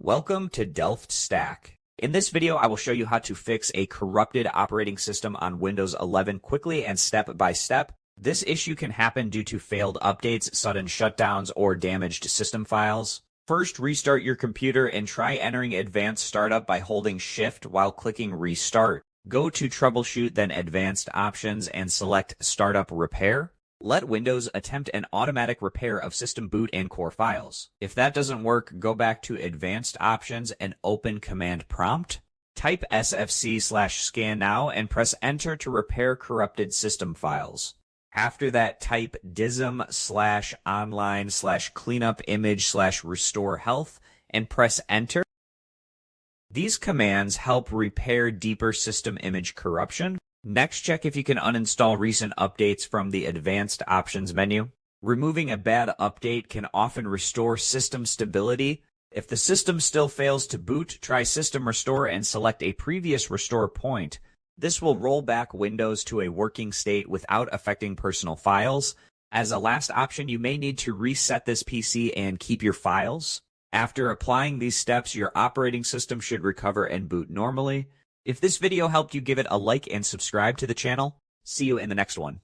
Welcome to Delft Stack. In this video, I will show you how to fix a corrupted operating system on Windows 11 quickly and step by step. This issue can happen due to failed updates, sudden shutdowns, or damaged system files. First, restart your computer and try entering Advanced Startup by holding Shift while clicking Restart. Go to Troubleshoot, then Advanced Options, and select Startup Repair. Let Windows attempt an automatic repair of system boot and core files. If that doesn't work, go back to Advanced Options and open Command Prompt. Type SFC/scannow and press Enter to repair corrupted system files. After that, type DISM/online/cleanup image/restorehealth and press Enter. These commands help repair deeper system image corruption. Next, check if you can uninstall recent updates from the Advanced Options menu. Removing a bad update can often restore system stability. If the system still fails to boot, try System Restore and select a previous restore point. This will roll back Windows to a working state without affecting personal files. As a last option, you may need to reset this PC and keep your files. After applying these steps, your operating system should recover and boot normally. If this video helped you, give it a like and subscribe to the channel. See you in the next one.